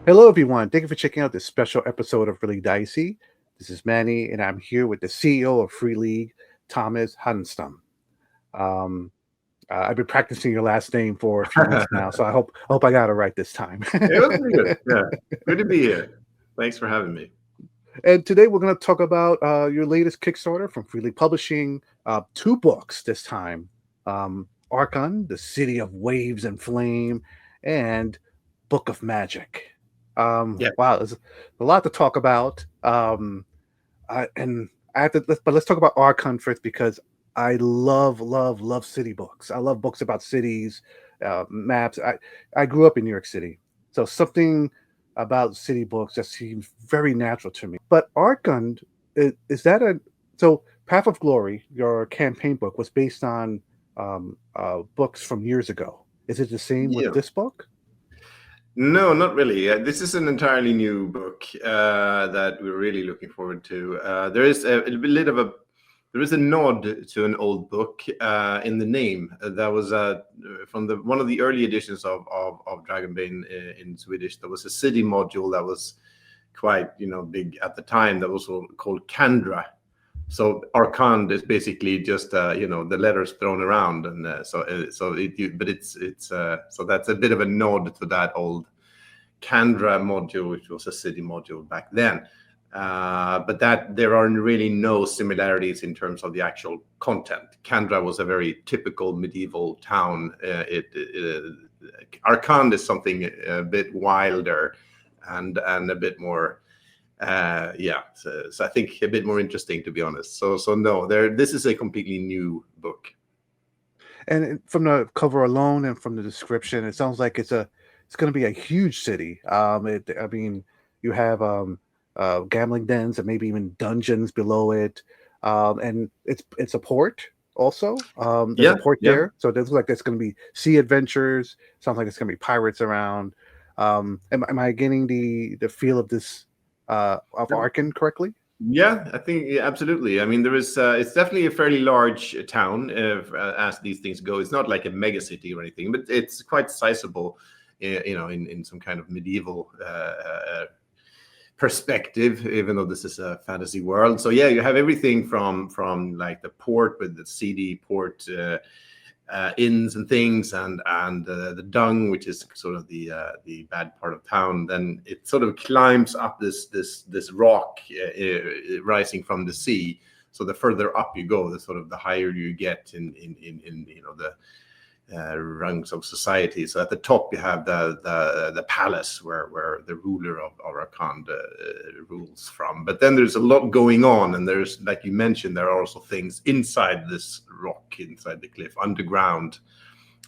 Hello, everyone. Thank you for checking out this special episode of Really Dicey. This is Manny, and I'm here with the CEO of Free League, Tomas Härenstam. Um, I've been practicing your last name for a few weeks now, so I hope I got it right this time. It was pretty good. Yeah. Good to be here. Thanks for having me. And today we're going to talk about your latest Kickstarter from Free League Publishing. Two books this time: Arcan, the City of Waves and Flame, and Book of Magic. Yeah. Wow, there's a lot to talk about. And I have to, let's talk about Arcan first because I love city books. I love books about cities, maps. I grew up in New York City, so something about city books just seems very natural to me. But Arcan is that a so Path of Glory, your campaign book, was based on books from years ago. Is it the same with Yeah. this book? No, not really. This is an entirely new book that we're really looking forward to. There is there is a nod to an old book in the name. That was from one of the early editions of Dragonbane in Swedish. There was a city module that was quite big at the time. That was called Kandra. So Arcand is basically just the letters thrown around, and so that's a bit of a nod to that old Kandra module, which was a city module back then. But that there are really no similarities in terms of the actual content. Kandra was a very typical medieval town. Arcand is something a bit wilder and a bit more. So I think a bit more interesting, to be honest. So no, this is a completely new book. And from the cover alone and from the description, it sounds like it's going to be a huge city. I mean, you have gambling dens and maybe even dungeons below it, and it's a port also. There's a port there, so it looks like there's going to be sea adventures. Sounds like it's going to be pirates around. Am I getting the feel of this of Arkan correctly? Yeah, I think absolutely. I mean, there is. It's definitely a fairly large town as these things go. It's not like a mega city or anything, but it's quite sizable. In some kind of medieval perspective, even though this is a fantasy world. So yeah, you have everything from like the port with the seedy port inns and things, and the dung, which is sort of the bad part of town. Then it sort of climbs up this rock rising from the sea. So the further up you go, the higher you get in the rungs of society. So at the top you have the palace where the ruler of Arand rules from. But then there's a lot going on, and there's, like you mentioned, there are also things inside this rock, inside the cliff, underground,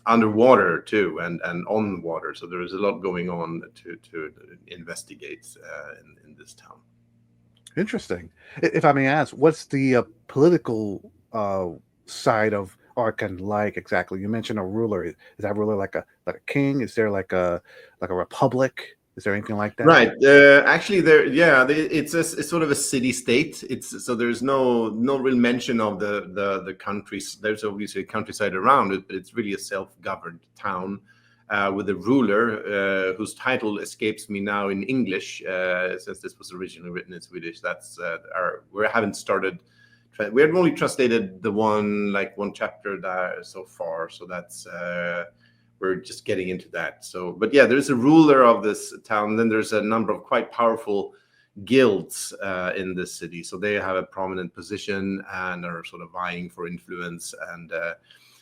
underwater too, and on water. So there is a lot going on to investigate in this town. Interesting. If I may ask, what's the political side of Arkan like exactly? You mentioned a ruler. Is that ruler like a king? Is there like a republic? Is there anything like that? Right. Actually, it's sort of a city state. So there's no real mention of the countries. There's obviously a countryside around it, but it's really a self-governed town with a ruler whose title escapes me now in English, since this was originally written in Swedish. That's we haven't started. We have only translated one chapter there so far, so that's we're just getting into that. So, but yeah, there's a ruler of this town. Then there's a number of quite powerful guilds in this city, so they have a prominent position and are sort of vying for influence. And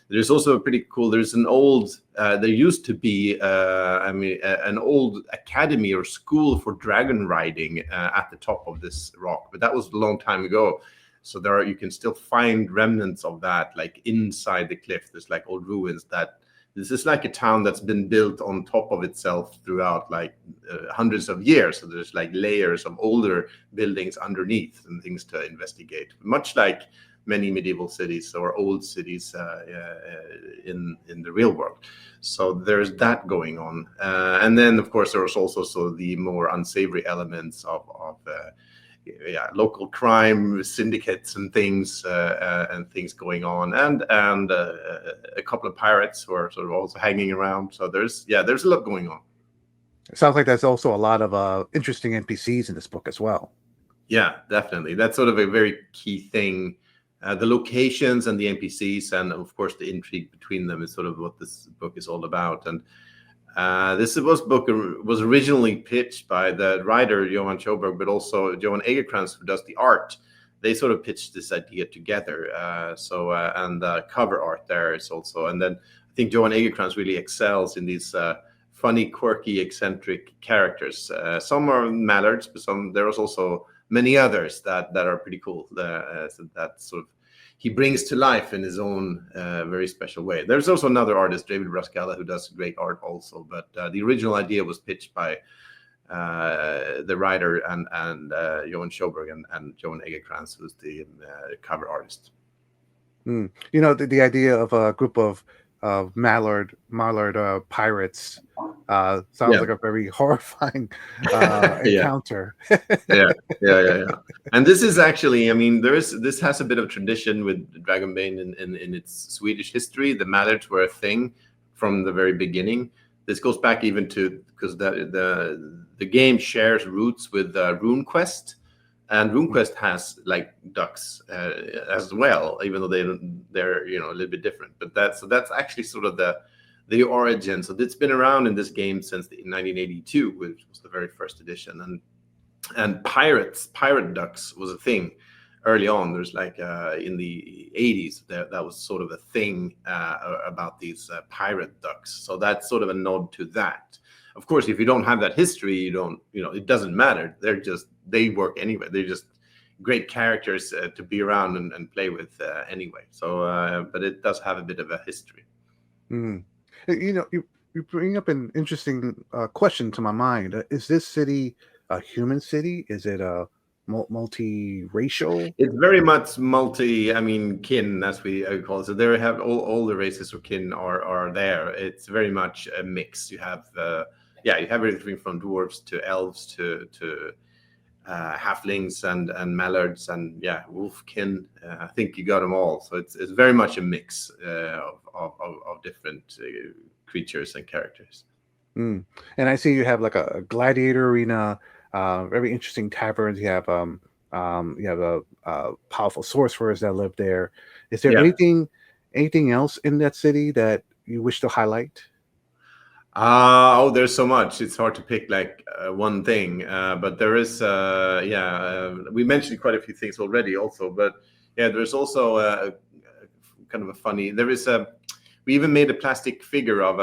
there's also a pretty cool. There's an old. There used to be, an old academy or school for dragon riding at the top of this rock, but that was a long time ago. So you can still find remnants of that, like inside the cliff. There's like old ruins. That this is like a town that's been built on top of itself throughout like hundreds of years. So there's like layers of older buildings underneath and things to investigate, much like many medieval cities or old cities in the real world. So there's that going on, and then of course there's also the more unsavory elements of local crime syndicates and things going on, and a couple of pirates who are sort of also hanging around. So there's a lot going on. It sounds like there's also a lot of interesting NPCs in this book as well. Yeah, definitely. That's sort of a very key thing. The locations and the NPCs, and of course the intrigue between them, is sort of what this book is all about. And this book was originally pitched by the writer Johan Sjöberg, but also Johan Egerkrans, who does the art. They sort of pitched this idea together. And cover art there is also, and then I think Johan Egerkrans really excels in these funny, quirky, eccentric characters. Some are mallards, but there's also many others that are pretty cool. So that sort of he brings to life in his own very special way. There's also another artist, David Brascala, who does great art also. But the original idea was pitched by the writer and Johan Sjöberg and Johan Egerkrans, who's the cover artist. You know, the idea of a group of mallard pirates sounds like a very horrifying encounter. Yeah. And this is actually, I mean, this has a bit of tradition with Dragonbane in its Swedish history. The mallards were a thing from the very beginning. This goes back even to, because the game shares roots with RuneQuest. And RuneQuest has like ducks as well, even though they're a little bit different. But that's actually sort of the origin. So it's been around in this game since 1982, which was the very first edition. And pirate ducks was a thing early on. There's like in the 80s that was sort of a thing about these pirate ducks. So that's sort of a nod to that. Of course, if you don't have that history, it doesn't matter. They work anyway. They're just great characters to be around and play with anyway. So, but it does have a bit of a history. You bring up an interesting question to my mind. Is this city a human city? Is it a multiracial? It's very much kin, as we call it. So there have all the races of kin are there. It's very much a mix. You have you have everything from dwarves to elves to halflings and mallards and wolfkin. I think you got them all. So it's very much a mix of different creatures and characters. And I see you have like a gladiator arena, very interesting taverns. You have powerful sorcerers that live there. Is there anything else in that city that you wish to highlight? There's so much. It's hard to pick like one thing, but there is we mentioned quite a few things already also, but there's also kind of a funny, we even made a plastic figure of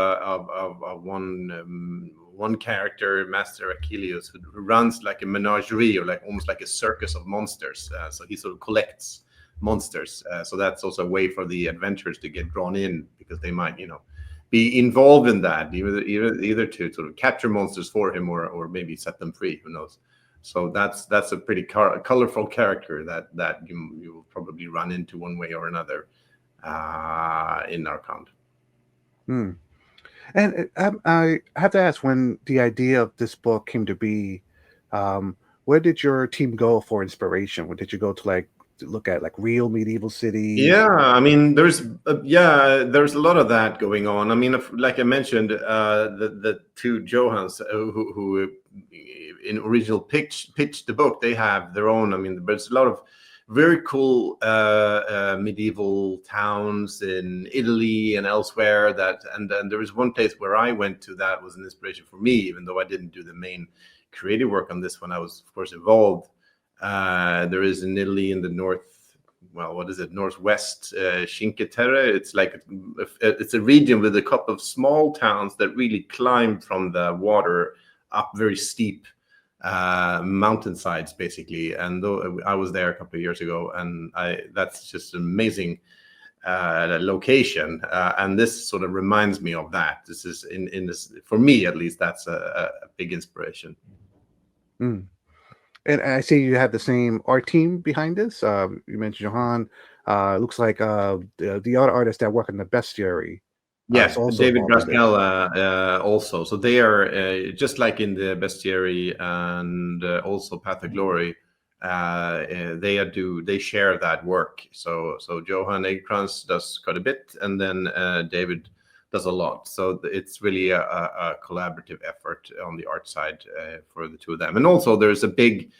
one character, Master Achilles, who runs like a menagerie, or like almost like a circus of monsters. So he sort of collects monsters. So that's also a way for the adventurers to get drawn in, because they might be involved in that, either to sort of capture monsters for him or maybe set them free. Who knows? So that's a pretty colorful character that you will probably run into one way or another in Arcan. And I have to ask, when the idea of this book came to be, where did your team go for inspiration? Where did you go to look at like real medieval cities? Yeah, I mean, there's a lot of that going on. I mean, like I mentioned, the two Johans who in original pitched the book, they have their own. I mean, there's a lot of very cool medieval towns in Italy and elsewhere. And there was one place where I went to that was an inspiration for me, even though I didn't do the main creative work on this one. I was, of course, involved. There is in Italy in the northwest, Cinque Terre. It's like it's a region with a couple of small towns that really climb from the water up very steep mountainsides, basically. And though I was there a couple of years ago, and that's just an amazing location. And this sort of reminds me of that. This is in this, for me at least, that's a big inspiration. And I see you have the same art team behind this. You mentioned Johan. Looks like the other artists that work in the bestiary. Yes, David Brascala also. So they are just like in the bestiary and also Path of Glory. They share that work. So Johan Egerkrans does quite a bit, and then David does a lot. So it's really a collaborative effort on the art side for the two of them. And also there's a big,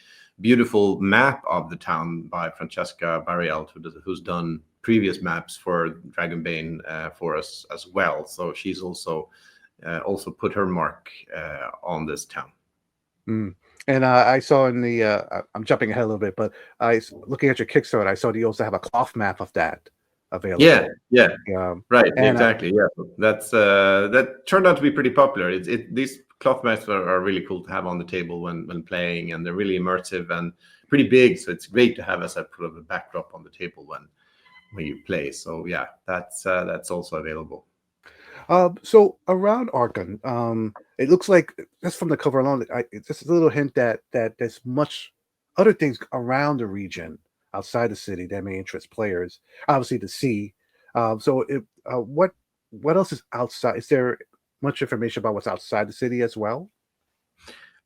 beautiful map of the town by Francesca Barrialt, who's done previous maps for Dragonbane for us as well. So she's also put her mark on this town. Mm. And I saw in the I'm jumping ahead a little bit, but looking at your Kickstarter, I saw that you also have a cloth map of that available. Yeah, right, and, exactly. Yeah, that's that turned out to be pretty popular. These cloth maps are really cool to have on the table when playing, and they're really immersive and pretty big. So it's great to have as a sort of a backdrop on the table when you play. So yeah, that's also available. So around Arcan, it looks like just from the cover alone, it's just a little hint that there's much other things around the region outside the city that may interest players. Obviously, the sea. What else is outside? Is there much information about what's outside the city as well?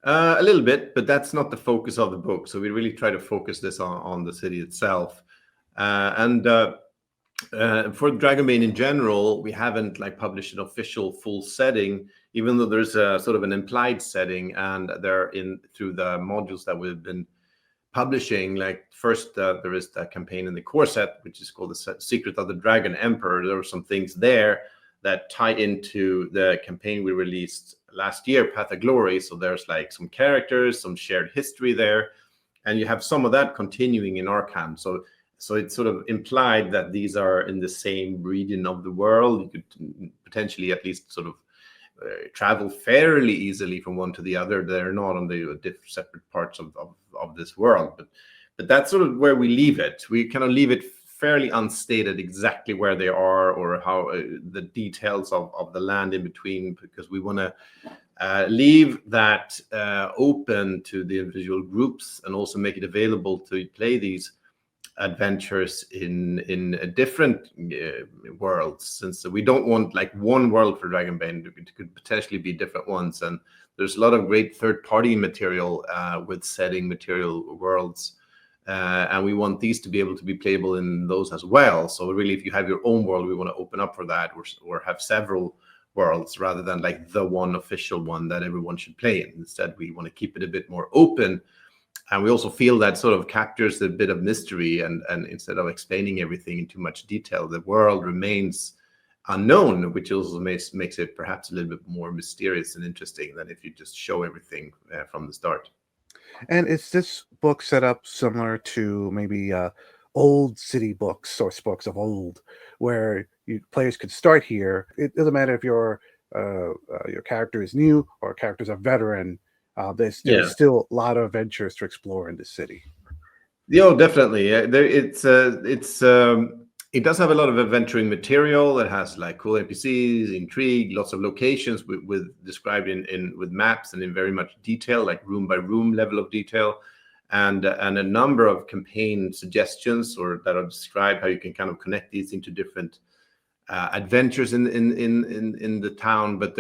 A little bit, but that's not the focus of the book. So we really try to focus this on the city itself, for Dragonbane in general, we haven't published an official full setting, even though there's a sort of an implied setting, and they're in through the modules that we've been publishing. First, there is the campaign in the core set, which is called the Secret of the Dragon Emperor. There were some things there that tie into the campaign we released last year, Path of Glory. So there's some characters, some shared history there, and you have some of that continuing in Arcan. So it's sort of implied that these are in the same region of the world. You could potentially at least sort of travel fairly easily from one to the other. They're not on the separate parts of this world, but that's sort of where we leave it. We kind of leave it fairly unstated exactly where they are or how the details of the land in between, because we want to leave that open to the individual groups and also make it available to play these adventures in different worlds, since we don't want one world for Dragonbane. It could potentially be different ones, and there's a lot of great third-party material with setting material worlds, and we want these to be able to be playable in those as well. So really, if you have your own world, we want to open up for that, or have several worlds rather than the one official one that everyone should play in. Instead, we want to keep it a bit more open. And we also feel that sort of captures a bit of mystery, and instead of explaining everything in too much detail, the world remains unknown, which also makes it perhaps a little bit more mysterious and interesting than if you just show everything from the start. And is this book set up similar to maybe old city books, source books of old, where players could start here? It doesn't matter if your character is new or characters are veteran. There's still a lot of adventures to explore in the city. Yeah, definitely. It does have a lot of adventuring material. It has cool NPCs, intrigue, lots of locations with described with maps and in very much detail, room by room level of detail, and a number of campaign suggestions that are described how you can kind of connect these into different adventures in the town. But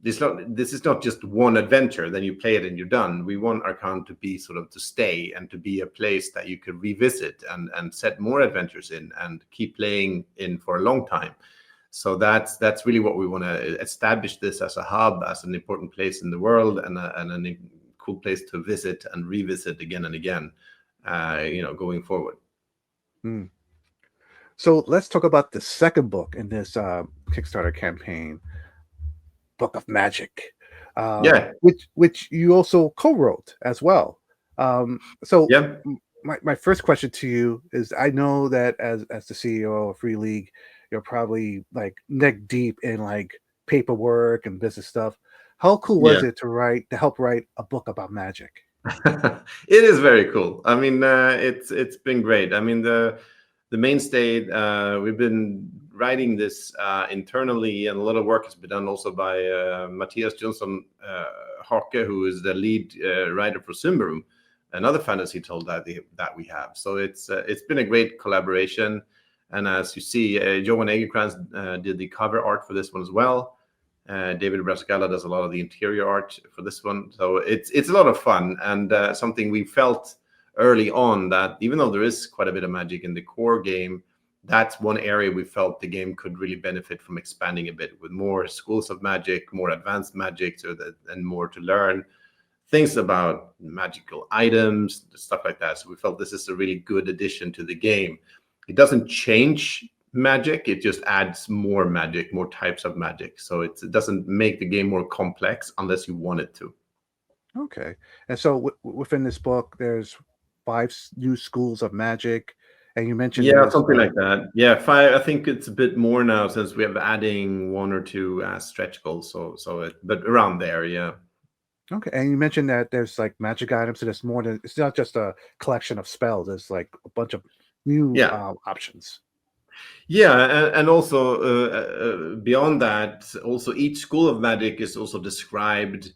this is not just one adventure, then you play it and you're done. We want Arcan to be sort of to stay and to be a place that you could revisit and set more adventures in and keep playing in for a long time. So that's really what we want to establish this as a hub, as an important place in the world, and a cool place to visit and revisit again and again, going forward. So let's talk about the second book in this Kickstarter campaign, Book of Magic, which you also co-wrote as well. My first question to you is, I know that as the CEO of Free League, you're probably neck deep in paperwork and business stuff. How cool was it to help write a book about magic? It is very cool. I mean, it's been great. I mean, the mainstay, we've been writing this internally, and a lot of work has been done also by Matthias Jonsson Hake, who is the lead writer for Symbaroum, another fantasy tale that we have. So it's been a great collaboration, and as you see, Johan Egerkrans did the cover art for this one as well. David Brascala does a lot of the interior art for this one. So it's a lot of fun, and something we felt early on, that even though there is quite a bit of magic in the core game, that's one area we felt the game could really benefit from expanding a bit, with more schools of magic, more advanced magic, and more to learn things about magical items, stuff like that. So we felt this is a really good addition to the game. It doesn't change magic, it just adds more magic, more types of magic. So it doesn't make the game more complex unless you want it to. Okay. And so within this book, there's five new schools of magic, and you mentioned Yeah, there's something like that. Yeah, five. I think it's a bit more now since we have adding one or two stretch goals. But around there, yeah. okay, and you mentioned that there's like magic items, so there's more than it's not just a collection of spells. There's like a bunch of new Yeah, options. yeah, and also beyond that, also each school of magic is also described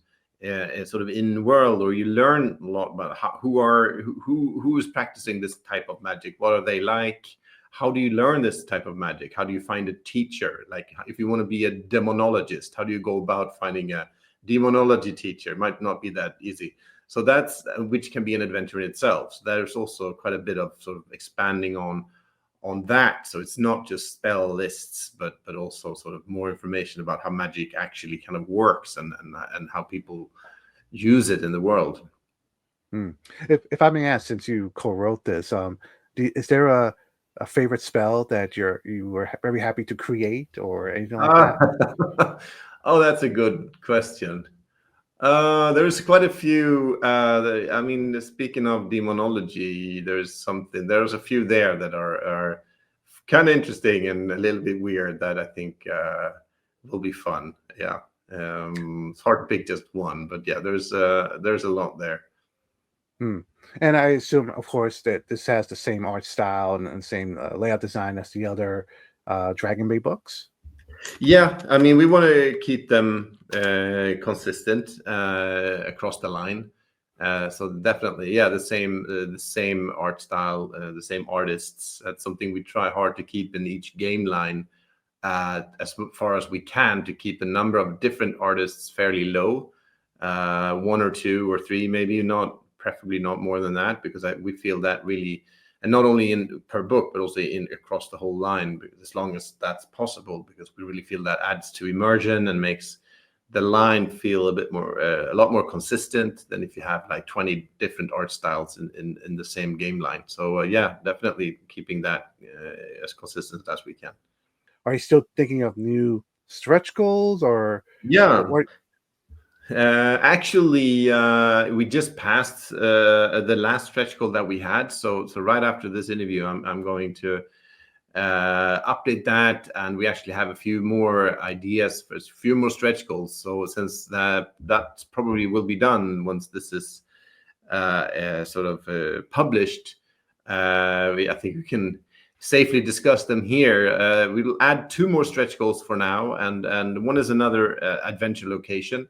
sort of in world, or you learn a lot about who is practicing this type of magic. What are they like? How do you learn this type of magic? How do you find a teacher? Like if you want to be a demonologist, how do you go about finding a demonology teacher? It might not be that easy. So that's which can be an adventure in itself. So there's also quite a bit of sort of expanding on that. So it's not just spell lists, but also sort of more information about how magic actually kind of works and how people use it in the world. Hmm. If I may ask, since you co-wrote this, is there a favorite spell that you were very happy to create or anything like Ah, that? oh, that's a good question. There's quite a few. I mean, speaking of demonology, there's a few there that are kind of interesting and a little bit weird that I think will be fun. Yeah. It's hard to pick just one, but yeah, there's a lot there. Hmm. And I assume, of course, that this has the same art style and same layout design as the other Dragonbane books. Yeah, I mean, we want to keep them consistent across the line. So definitely, yeah, the same art style, the same artists. That's something we try hard to keep in each game line, as far as we can, to keep the number of different artists fairly low, one or two or three, maybe not, preferably not more than that, because we feel that really, and not only in per book, but also in across the whole line, as long as that's possible, because we really feel that adds to immersion and makes the line feel a bit more, a lot more consistent than if you have like 20 different art styles in the same game line. So yeah, definitely keeping that as consistent as we can. Are you still thinking of new stretch goals or Yeah. what? Actually, we just passed the last stretch goal that we had. So right after this interview, I'm going to update that, and we actually have a few more ideas for a few more stretch goals. So since that probably will be done once this is sort of published, I think we can safely discuss them here. We will add two more stretch goals for now, and one is another adventure location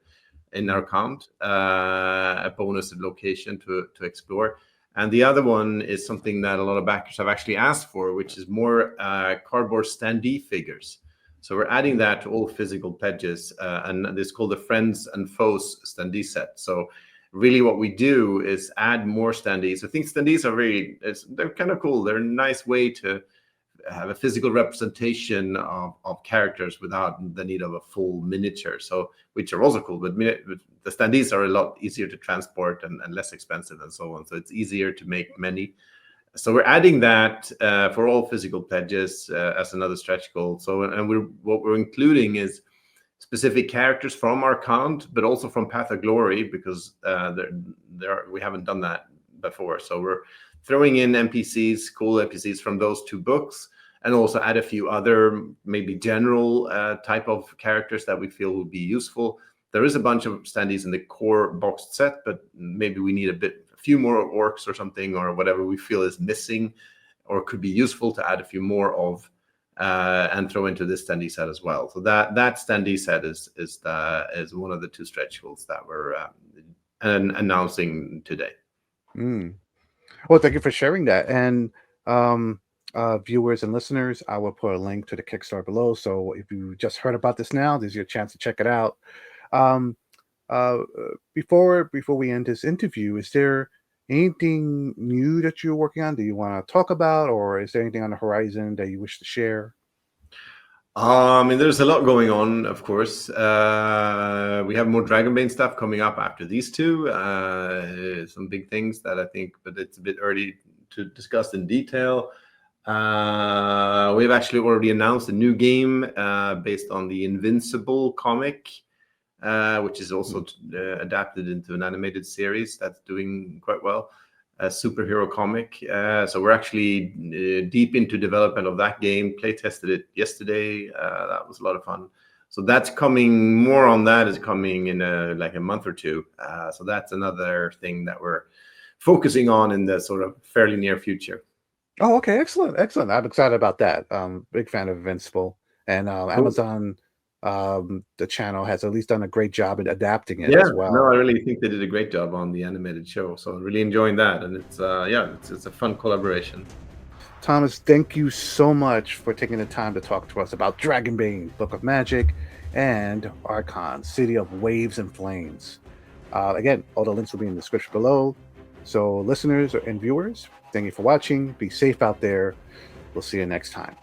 in Arcan, a bonus location to explore. And the other one is something that a lot of backers have actually asked for, which is more cardboard standee figures. So we're adding that to all physical pledges, and it's called the Friends and Foes standee set. So really what we do is add more standees. I think standees are they're kind of cool. They're a nice way to have a physical representation of characters without the need of a full miniature, so which are also cool, but the standees are a lot easier to transport and less expensive and so on, so it's easier to make many. So we're adding that for all physical pledges as another stretch goal. So what we're including is specific characters from Arcand, but also from Path of Glory, because we haven't done that before. So we're throwing in NPCs, cool NPCs from those two books, and also add a few other maybe general type of characters that we feel would be useful. There is a bunch of standees in the core boxed set, but maybe we need a few more orcs or something, or whatever we feel is missing or could be useful to add a few more of, and throw into this standee set as well. So that standee set is one of the two stretch goals that we're announcing today. Mm. Well, thank you for sharing that. And viewers and listeners, I will put a link to the Kickstarter below. So if you just heard about this now, there's your chance to check it out. Um, before we end this interview, is there anything new that you're working on? Do you want to talk about, or is there anything on the horizon that you wish to share? I mean, there's a lot going on, of course. We have more Dragonbane stuff coming up after these two. Some big things that I think, but it's a bit early to discuss in detail. We've actually already announced a new game based on the Invincible comic, which is also adapted into an animated series that's doing quite well. A superhero comic. So we're actually deep into development of that game. Play tested it yesterday. That was a lot of fun. So that's coming. More on that is coming in like a month or two. So that's another thing that we're focusing on in the sort of fairly near future. Oh, okay, excellent, excellent. I'm excited about that. Big fan of Invincible, and Cool. Amazon, the channel has at least done a great job at adapting it Yeah, as no, well. I really think they did a great job on the animated show. So I'm really enjoying that, and it's yeah, it's a fun collaboration. Thomas, thank you so much for taking the time to talk to us about Dragonbane, Book of Magic, and Arcan, City of Waves and Flames. Again, all the links will be in the description below. So, listeners and viewers, thank you for watching. Be safe out there. We'll see you next time.